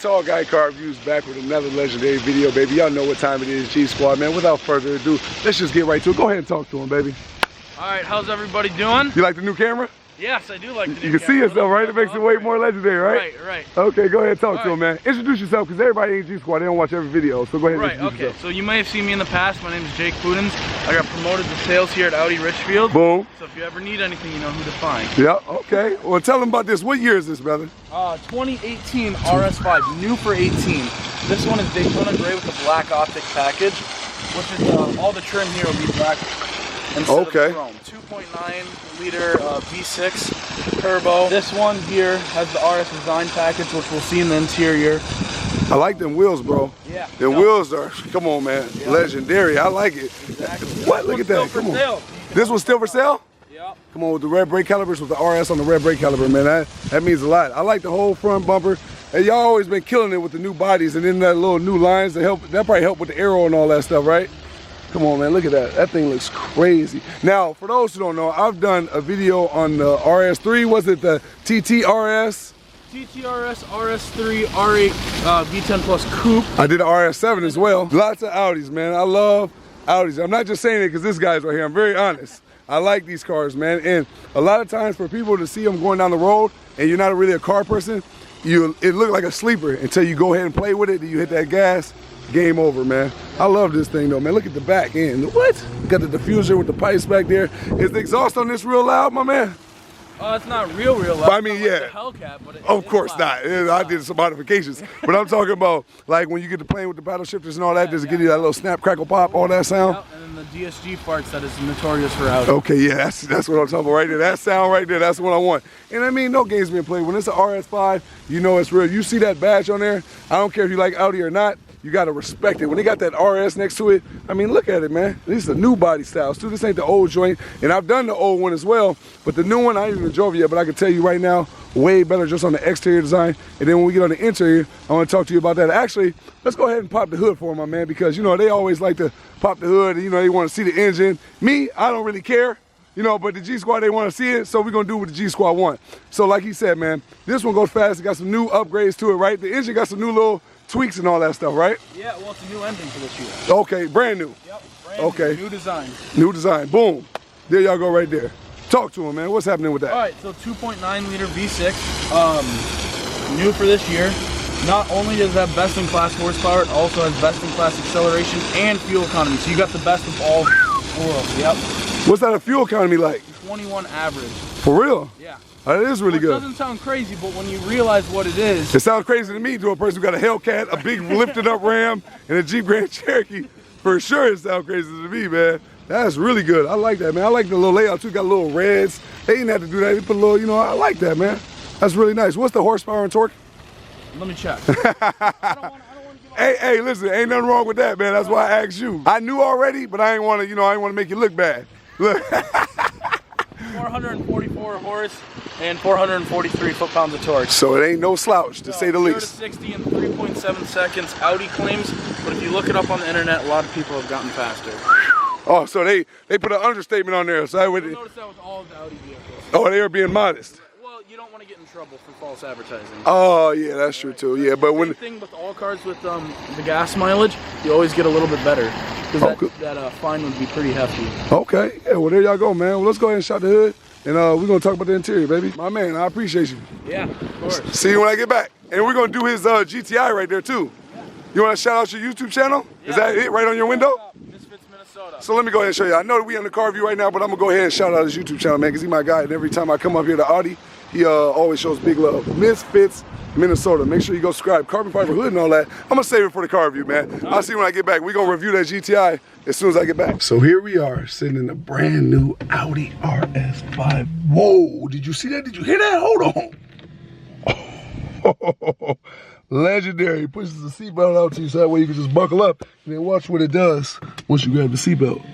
Tall Guy Car Reviews back with another legendary video, baby. Y'all know what time it is, G Squad, man. Without further ado, let's just get right to it. Go ahead and talk to him, baby. All right, how's everybody doing? You like the new camera? Yes, I do like the new camera. You can see yourself, right? It makes it way more legendary, right? Right. Okay, go ahead and talk to him, man. Introduce yourself, because everybody ain't G Squad. They don't watch every video, so go ahead and introduce yourself. So you may have seen me in the past. My name is Jake Pudens. I got promoted to sales here at Audi Richfield. Boom. So if you ever need anything, you know who to find. Yeah, okay. Well, tell them about this. What year is this, brother? 2018 RS5, new for 18. This one is Daytona gray with the black optic package, which is all the trim here will be black instead of chrome. 2.9 liter V6 turbo. This one here has the RS design package, which we'll see in the interior. I like them wheels, bro. Yeah. The wheels are, come on, man, legendary. I like it. Exactly. What? Look at that. Come on. This one's still for sale? Yeah. Come on, with the red brake calipers, with the RS on the red brake caliper, man. That means a lot. I like the whole front bumper. And y'all always been killing it with the new bodies and then that little new lines that probably help with the aero and all that stuff, right? Come on, man, look at that. That thing looks crazy. Now, for those who don't know, I've done a video on the RS3. Was it the TTRS? TTRS, RS3, R8, V10 Plus Coupe. I did the RS7 as well. Lots of Audis, man. I love Audis. I'm not just saying it because this guy's right here. I'm very honest. I like these cars, man. And a lot of times for people to see them going down the road and you're not really a car person, it look like a sleeper until you go ahead and play with it, then you hit that gas, game over, man. I love this thing though, man. Look at the back end. What? Got the diffuser with the pipes back there. Is the exhaust on this real loud, my man? It's not real loud. But I mean, yeah. Like the Hellcat, but of course not. I did some modifications. But I'm talking about like when you get to playing with the paddle shifters and all that, just give you that little snap, crackle, pop, all that sound. Yep, and then the DSG farts that is notorious for Audi. Okay, yeah, that's what I'm talking about right there. That sound right there, that's what I want. And I mean, no games being played. When it's an RS5, you know it's real. You see that badge on there, I don't care if you like Audi or not, you gotta respect it. When they got that RS next to it, I mean, look at it, man. These are new body styles too. This ain't the old joint. And I've done the old one as well, but the new one, I ain't even drove yet, but I can tell you right now, way better just on the exterior design. And then when we get on the interior, I wanna talk to you about that. Actually, let's go ahead and pop the hood for my man, because you know, they always like to pop the hood and you know, they wanna see the engine. Me, I don't really care. You know, but the G Squad, they want to see it, so we're going to do what the G Squad want. So like he said, man, this one goes fast. It got some new upgrades to it, right? The engine got some new little tweaks and all that stuff, right? Yeah, well, it's a new engine for this year. Okay, brand new. Yep, brand new. New design. New design, boom. There y'all go right there. Talk to him, man. What's happening with that? All right, so 2.9 liter V6, new for this year. Not only does it have best in class horsepower, it also has best in class acceleration and fuel economy. So you got the best of all worlds, yep. What's that a fuel economy like? 21 average. For real? Yeah. That is really good. It doesn't sound crazy, but when you realize what it is. It sounds crazy to me, to a person who got a Hellcat, a big lifted up Ram, and a Jeep Grand Cherokee. For sure it sounds crazy to me, man. That's really good. I like that, man. I like the little layout too. Got little reds. They didn't have to do that. They put a little, you know, I like that, man. That's really nice. What's the horsepower and torque? Let me check. Hey, listen, ain't nothing wrong with that, man. That's why I asked you. I knew already, but I ain't want to, you know, I ain't want to make you look bad. Look. 444 horse and 443 foot-pounds of torque. So it ain't no slouch, to say the least. 0 to 60 in 3.7 seconds, Audi claims, but if you look it up on the internet, a lot of people have gotten faster. Oh, so they put an understatement on there. So I would notice that with all of the Audi vehicles. Oh, they were being modest. Well, you don't want to get in trouble for false advertising. Oh, yeah, that's true too. Yeah, but when the thing with all cars with the gas mileage, you always get a little bit better, because that fine would be pretty hefty. Okay, yeah, well there y'all go, man. Well, let's go ahead and shot the hood, and we're gonna talk about the interior, baby. My man, I appreciate you. Yeah, of course. See you when I get back, and we're gonna do his GTI right there too. Yeah. You want to shout out your YouTube channel? Yeah. Is that it right on your window? So let me go ahead and show you. I know that we on the car view right now, but I'm gonna go ahead and shout out his YouTube channel, man, because he's my guy, and every time I come up here to Audi, he always shows big love. Misfits, Minnesota. Make sure you go subscribe. Carbon fiber hood and all that. I'm gonna save it for the car review, man. I'll see you when I get back. We're gonna review that GTI as soon as I get back. So here we are, sitting in a brand new Audi RS5. Whoa, did you see that? Did you hear that? Hold on. Legendary. Pushes the seatbelt out to you so that way you can just buckle up and then watch what it does once you grab the seatbelt.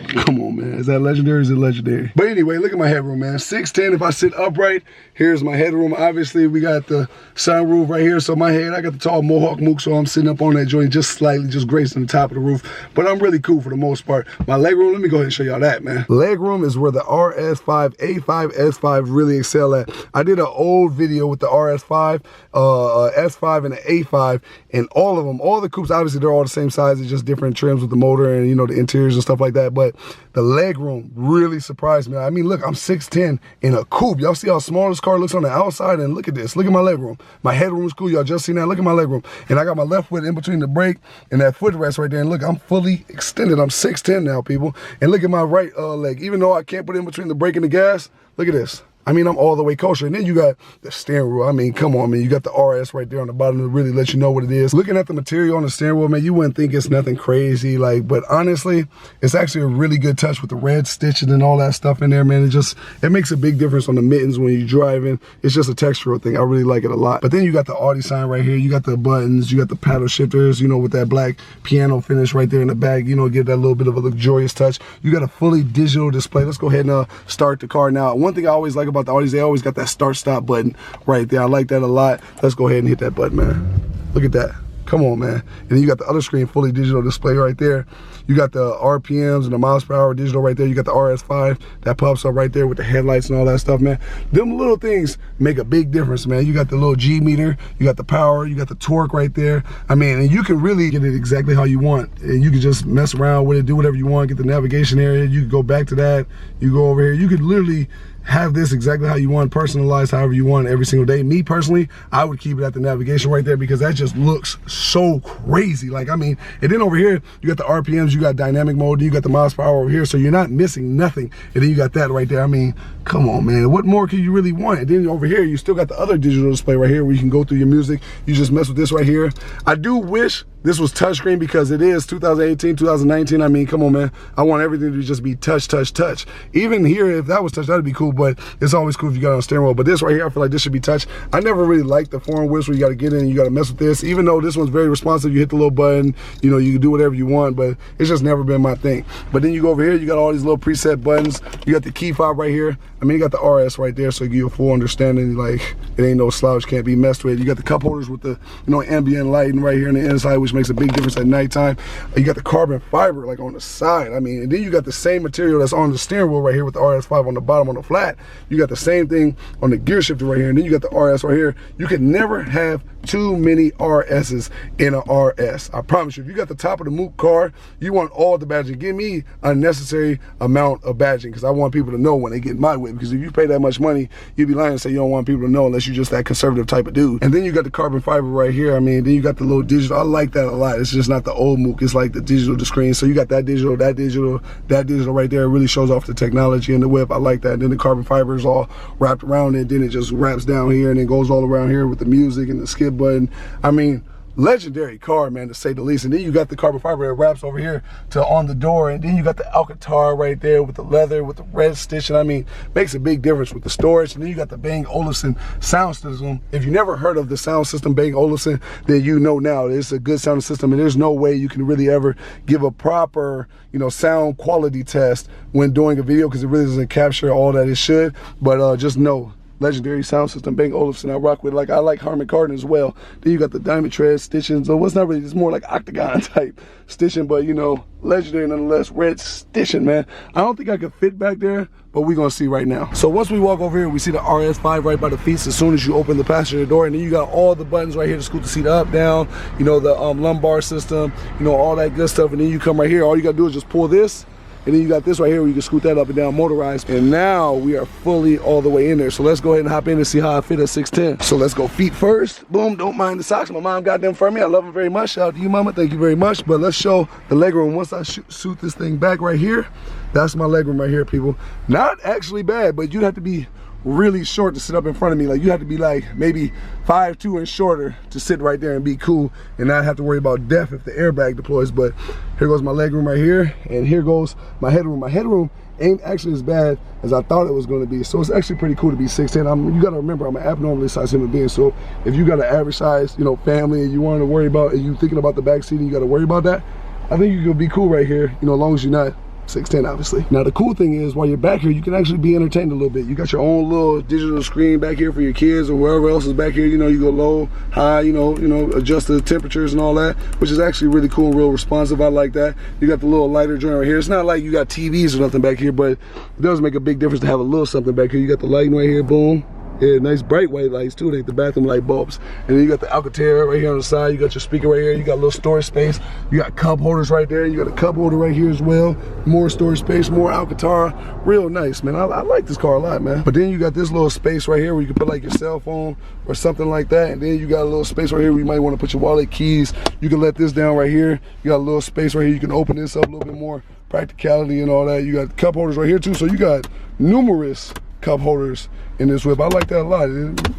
Come on, man. Is that legendary? Is it legendary? But anyway, look at my headroom, man. 6'10". If I sit upright, here's my headroom. Obviously, we got the sunroof right here. So my head, I got the tall Mohawk mook, so I'm sitting up on that joint just slightly, just grazing the top of the roof. But I'm really cool for the most part. My legroom, let me go ahead and show y'all that, man. Legroom is where the RS5, A5, S5 really excel at. I did an old video with the RS5, S5, and the A5, and all of them, all the coupes, obviously they're all the same size. It's just different trims with the motor and, you know, the interiors and stuff like that. But the legroom really surprised me. I mean, look, I'm 6'10" in a coupe. Y'all see how small this car looks on the outside? And look at this. Look at my legroom. My headroom's cool. Y'all just seen that. Look at my legroom. And I got my left foot in between the brake and that footrest right there. And look, I'm fully extended. I'm 6'10" now, people. And look at my right leg. Even though I can't put it in between the brake and the gas, look at this. I mean, I'm all the way kosher. And then you got the steering wheel. I mean, come on, man. You got the RS right there on the bottom to really let you know what it is. Looking at the material on the steering wheel, man, you wouldn't think it's nothing crazy. Like, but honestly, it's actually a really good touch with the red stitching and all that stuff in there, man. It makes a big difference on the mittens when you're driving. It's just a textural thing. I really like it a lot. But then you got the Audi sign right here. You got the buttons. You got the paddle shifters, you know, with that black piano finish right there in the back, you know, give that little bit of a luxurious touch. You got a fully digital display. Let's go ahead and start the car now. One thing I always like about the Audis, they always got that start stop button right there. I like that a lot. Let's go ahead and hit that button, man. Look at that. Come on, man. And then you got the other screen, fully digital display right there. You got the RPMs and the miles per hour digital right there. You got the RS5 that pops up right there with the headlights and all that stuff, man. Them little things make a big difference, man. You got the little G meter, you got the power, you got the torque right there. I mean, and you can really get it exactly how you want. And you can just mess around with it, do whatever you want, get the navigation area. You can go back to that. You go over here. You could literally have this exactly how you want, personalized however you want every single day. Me personally, I would keep it at the navigation right there because that just looks so crazy. Like, I mean, and then over here, you got the RPMs, you got dynamic mode, you got the miles per hour over here, so you're not missing nothing. And then you got that right there. I mean, come on, man. What more can you really want? And then over here, you still got the other digital display right here where you can go through your music. You just mess with this right here. I do wish this was touchscreen because it is 2018, 2019. I mean, come on, man. I want everything to just be touch, touch, touch. Even here, if that was touch, that'd be cool, but it's always cool if you got it on steering wheel. But this right here, I feel like this should be touch. I never really liked the foreign wheels where you got to get in and you got to mess with this. Even though this one's very responsive, you hit the little button, you know, you can do whatever you want, but it's just never been my thing. But then you go over here, you got all these little preset buttons. You got the key fob right here. I mean, you got the RS right there, so you give you a full understanding, like, it ain't no slouch, can't be messed with. You got the cup holders with the, you know, ambient lighting right here on the inside, which makes a big difference at nighttime. You got the carbon fiber, like, on the side. I mean, and then you got the same material that's on the steering wheel right here with the RS5 on the bottom on the flat. You got the same thing on the gear shifter right here, and then you got the RS right here. You can never have too many RSs in an RS. I promise you, if you got the top of the Mook car, you want all the badging. Give me a necessary amount of badging because I want people to know when they get my way. Because if you pay that much money, you'd be lying and say you don't want people to know unless you're just that conservative type of dude. And then you got the carbon fiber right here. I mean, then you got the little digital. I like that a lot. It's just not the old Mook. It's like the digital, the screen. So you got that digital, that digital, that digital right there. It really shows off the technology in the whip. I like that. And then the carbon fiber is all wrapped around it. Then it just wraps down here and then goes all around here with the music and the skip button. I mean, legendary car, man, to say the least. And then you got the carbon fiber that wraps over here to on the door, and then you got the Alcantara right there with the leather, with the red stitching. I mean, makes a big difference with the storage. And then you got the Bang Olufsen sound system. If you never heard of the sound system Bang Olufsen, then you know now it's a good sound system, and there's no way you can really ever give a proper, you know, sound quality test when doing a video because it really doesn't capture all that it should. But just know, legendary sound system, Bang Olufsen. I rock with. Like, I like Harman Kardon as well. Then you got the diamond tread stitching. So what's not really, it's more like octagon type stitching, but you know, legendary nonetheless. Red stitching, man. I don't think I could fit back there, but we're gonna see right now. So once we walk over here, we see the RS5 right by the feet as soon as you open the passenger door, and then you got all the buttons right here to scoot the seat up, down, you know, the lumbar system, you know, all that good stuff. And then you come right here, all you gotta do is just pull this. And then you got this right here where you can scoot that up and down motorized. And now we are fully all the way in there. So let's go ahead and hop in and see how I fit at 6'10". So let's go feet first. Boom, don't mind the socks. My mom got them for me. I love them very much. Shout out to you, mama. Thank you very much. But let's show the legroom. Once I suit this thing back right here, that's my legroom right here, people. Not actually bad, but you'd have to be really short to sit up in front of me. Like, you have to be like maybe 5'2" and shorter to sit right there and be cool and not have to worry about death if the airbag deploys. But here goes my legroom right here, and here goes my headroom. My headroom ain't actually as bad as I thought it was going to be, so it's actually pretty cool to be 6'10". You got to remember, I'm an abnormally sized human being, so if you got an average size, you know, family, and you want to worry about, and you thinking about the back seat and you got to worry about that, I think you could be cool right here, you know, as long as you're not 610 obviously. Now the cool thing is while you're back here, you can actually be entertained a little bit. You got your own little digital screen back here for your kids or whoever else is back here. You know, you go low, high, you know, adjust the temperatures and all that, which is actually really cool and real responsive. I like that. You got the little lighter joint right here. It's not like you got TVs or nothing back here, but it does make a big difference to have a little something back here. You got the lighting right here, boom. Yeah, nice bright white lights too. They the bathroom light bulbs. And then you got the Alcantara right here on the side. You got your speaker right here. You got a little storage space. You got cup holders right there. You got a cup holder right here as well. More storage space, more Alcantara. Real nice, man. I like this car a lot, man. But then you got this little space right here where you can put like your cell phone or something like that. And then you got a little space right here where you might want to put your wallet, keys. You can let this down right here. You got a little space right here. You can open this up a little bit more. Practicality and all that. You got cup holders right here too. So you got numerous cup holders in this whip. I like that a lot.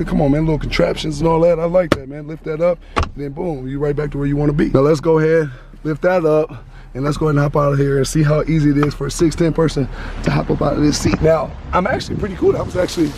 Come on, man, little contraptions and all that. I like that, man. Lift that up, and then boom, you're right back to where you want to be. Now let's go ahead, lift that up, and let's go ahead and hop out of here and see how easy it is for a 6'10" person to hop up out of this seat. Now, I'm actually pretty cool. That was actually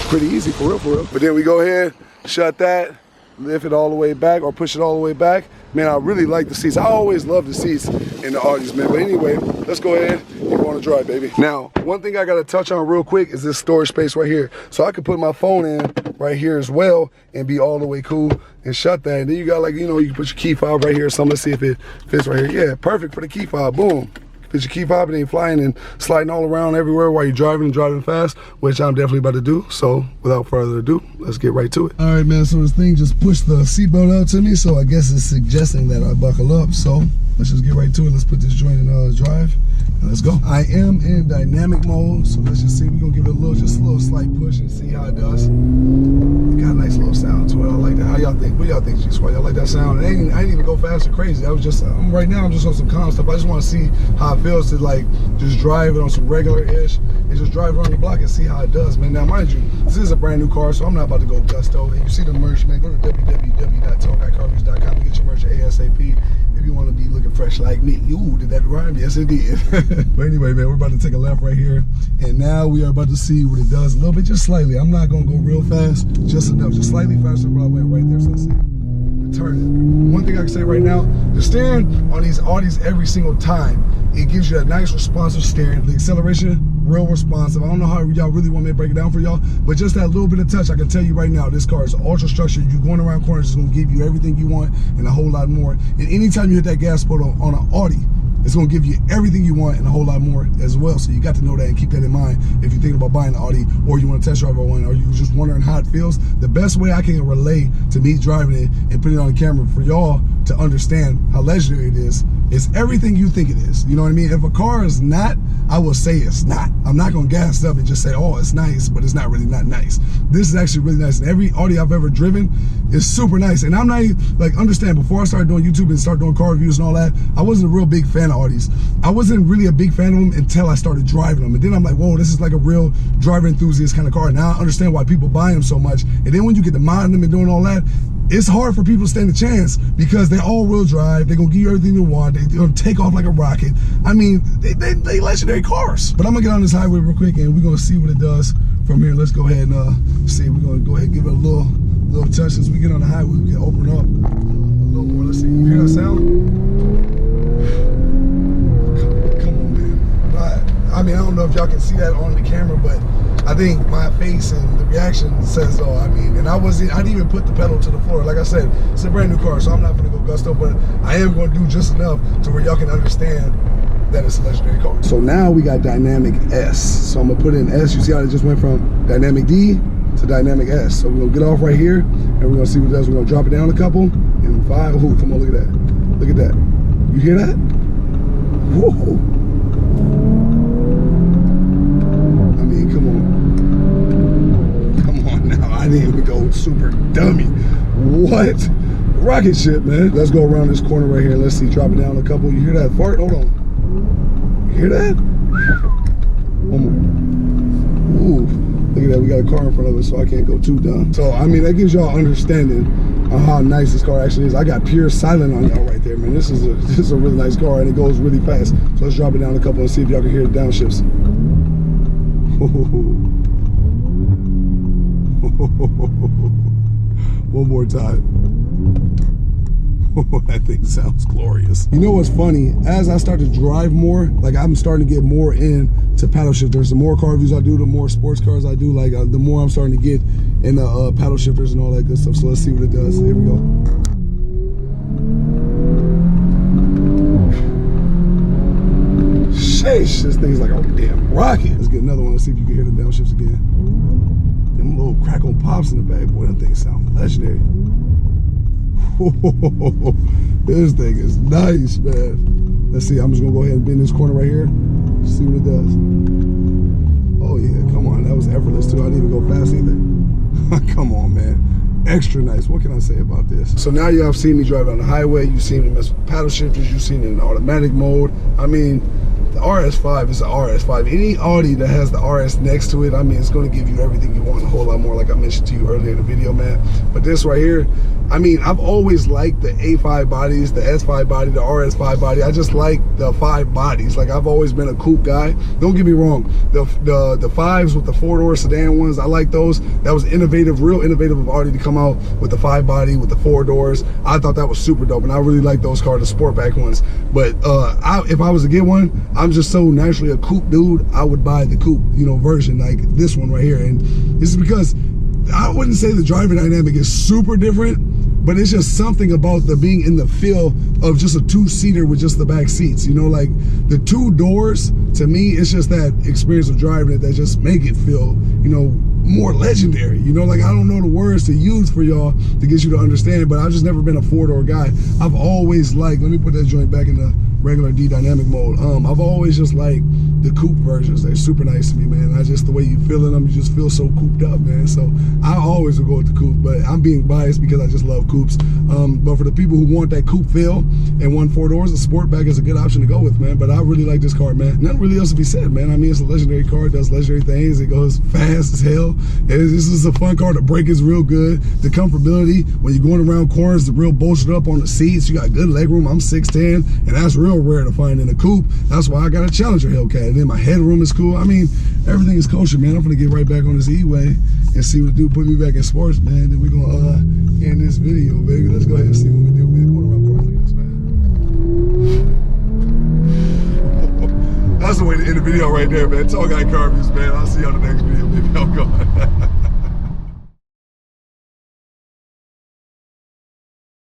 pretty easy, for real, for real. But then we go ahead, shut that, lift it all the way back or push it all the way back. Man, I really like the seats. I always love the seats in the Audis, man. But anyway, let's go ahead and go on a drive, baby. Now, one thing I gotta touch on real quick is this storage space right here. So I can put my phone in right here as well and be all the way cool and shut that. And then you got like, you know, you can put your key fob right here or something. Let's see if it fits right here. Yeah, perfect for the key fob, boom. Put your key fob and ain't flying and sliding all around everywhere while you're driving and driving fast, which I'm definitely about to do. So without further ado, let's get right to it. All right, man, so this thing just pushed the seatbelt out to me, so I guess it's suggesting that I buckle up. So let's just get right to it. Let's put this joint in drive and let's go. I am in dynamic mode, so let's just see. We're gonna give it just a little slight push and see how it does. It got a nice little sound to it. I like that. How y'all think? What y'all think, G-Squad? Y'all like that sound? I didn't even go fast or crazy. I was just, right now I'm just on some calm stuff. I just want to see how it feels to like just drive it on some regular-ish and just drive around the block and see how it does, man. Now, mind you, this is a brand new car, so I'm not about to go gusto. And you see the merch, man, go to www.toneguy.com and get your merch ASAP if you want to be looking fresh like me. Ooh, did that rhyme? Yes, it did. But anyway, man, we're about to take a left right here, and now we are about to see what it does a little bit, just slightly. I'm not going to go real fast, just enough, just slightly faster than what I went right there, so let's see. Turn it. One thing I can say right now, the steering on these Audis every single time, it gives you a nice responsive steering. The acceleration, real responsive. I don't know how y'all really want me to break it down for y'all, but just that little bit of touch, I can tell you right now, this car is ultra structured. You going around corners is gonna give you everything you want and a whole lot more. And anytime you hit that gas pedal on an Audi, it's gonna give you everything you want and a whole lot more as well. So you got to know that and keep that in mind if you're thinking about buying an Audi or you want to test drive one or you just wondering how it feels. The best way I can relay to me driving it and putting it on the camera for y'all to understand how legendary it is everything you think it is. You know what I mean? If a car is not, I will say it's not. I'm not gonna gas it up and just say, oh, it's nice, but it's not really not nice. This is actually really nice. And every Audi I've ever driven is super nice. And I'm not even, like, understand, before I started doing YouTube and started doing car reviews and all that, I wasn't a real big fan of Audis. I wasn't really a big fan of them until I started driving them. And then I'm like, whoa, this is like a real driver enthusiast kind of car. Now I understand why people buy them so much. And then when you get to modding them and doing all that, it's hard for people to stand a chance because they all-wheel drive. They're gonna give you everything you want. They're gonna take off like a rocket. I mean, they legendary cars. But I'm gonna get on this highway real quick and we're gonna see what it does from here. Let's go ahead and see. We're gonna go ahead and give it a little touch. As we get on the highway, we can open it up a little more. Let's see. You hear that sound? Come on, man. I mean, I don't know if y'all can see that on the camera, but I think my face and the reaction says so. I mean, and I didn't even put the pedal to the floor. Like I said, it's a brand new car, so I'm not gonna go gusto, but I am gonna do just enough to where y'all can understand that it's a legendary car. So now we got dynamic S. So I'm gonna put in S. You see how it just went from dynamic D to dynamic S. So we're gonna get off right here and we're gonna see what it does. We're gonna drop it down a couple and 5. Ooh, come on, look at that. Look at that. You hear that? Whoa. I didn't even go super dummy. What? Rocket ship, man. Let's go around this corner right here. Let's see. Drop it down a couple. You hear that fart? Hold on. You hear that? One more. Ooh. Look at that. We got a car in front of us, so I can't go too dumb. So, I mean, that gives y'all understanding of how nice this car actually is. I got pure silent on y'all right there, man. This is a really nice car, and it goes really fast. So let's drop it down a couple and see if y'all can hear the downshifts. One more time. That thing sounds glorious. You know what's funny? As I start to drive more, like I'm starting to get more into paddle shifters. The more car reviews I do, the more sports cars I do, like the more I'm starting to get in the paddle shifters and all that good stuff. So let's see what it does. Here we go. Sheesh, this thing's like a damn rocket. Let's get another one. Let's see if you can hear the downshifts again. Them little crackle pops in the back, boy, that thing sounds legendary. This thing is nice, man. Let's see, I'm just gonna go ahead and bend this corner right here. See what it does. Oh yeah, come on, that was effortless too. I didn't even go fast either. Come on, man. Extra nice. What can I say about this? So now you have seen me drive on the highway. You've seen me mess with paddle shifters. You've seen it in automatic mode. I mean, the RS5 is the RS5. Any Audi that has the RS next to it, I mean, it's going to give you everything you want, a whole lot more, like I mentioned to you earlier in the video, man. But this right here, I mean, I've always liked the A5 bodies, the S5 body, the RS5 body. I just like the 5 bodies. Like, I've always been a coupe guy. Don't get me wrong. The 5s with the 4-door sedan ones, I like those. That was innovative, real innovative of Audi to come out with the 5 body, with the 4 doors. I thought that was super dope, and I really like those cars, the sportback ones. But if I was to get one, I'm just so naturally a coupe dude, I would buy the coupe, you know, version like this one right here. And this is because I wouldn't say the driving dynamic is super different, but it's just something about the being in the feel of just a 2-seater with just the back seats. You know, like the 2 doors, to me, it's just that experience of driving it that just make it feel, you know, more legendary. You know, like I don't know the words to use for y'all to get you to understand, but I've just never been a 4-door guy. I've always liked, let me put that joint back in the regular D dynamic mode. I've always just liked the coupe versions. They're super nice to me, man. I just, the way you feel in them, you just feel so cooped up, man. So I always will go with the coupe, but I'm being biased because I just love coupes. But for the people who want that coupe feel and want 4 doors, a Sportback is a good option to go with, man. But I really like this car, man. Nothing really else to be said, man. I mean, it's a legendary car. It does legendary things. It goes fast as hell. This is a fun car. The brake is real good. The comfortability, when you're going around corners, the real bolstered up on the seats. You got good leg room. I'm 6'10", and that's real rare to find in a coupe. That's why I got a Challenger Hellcat. And then my headroom is cool. I mean, everything is kosher, man. I'm gonna get right back on this E-Way and see what it do. Put me back in sports, man. Then we're gonna end this video, baby. Let's go ahead and see what we do, man. Going around corners like this, man. That's the way to end the video right there, man. Tall Guy Car Reviews, man. I'll see you on the next video, baby. I'm going.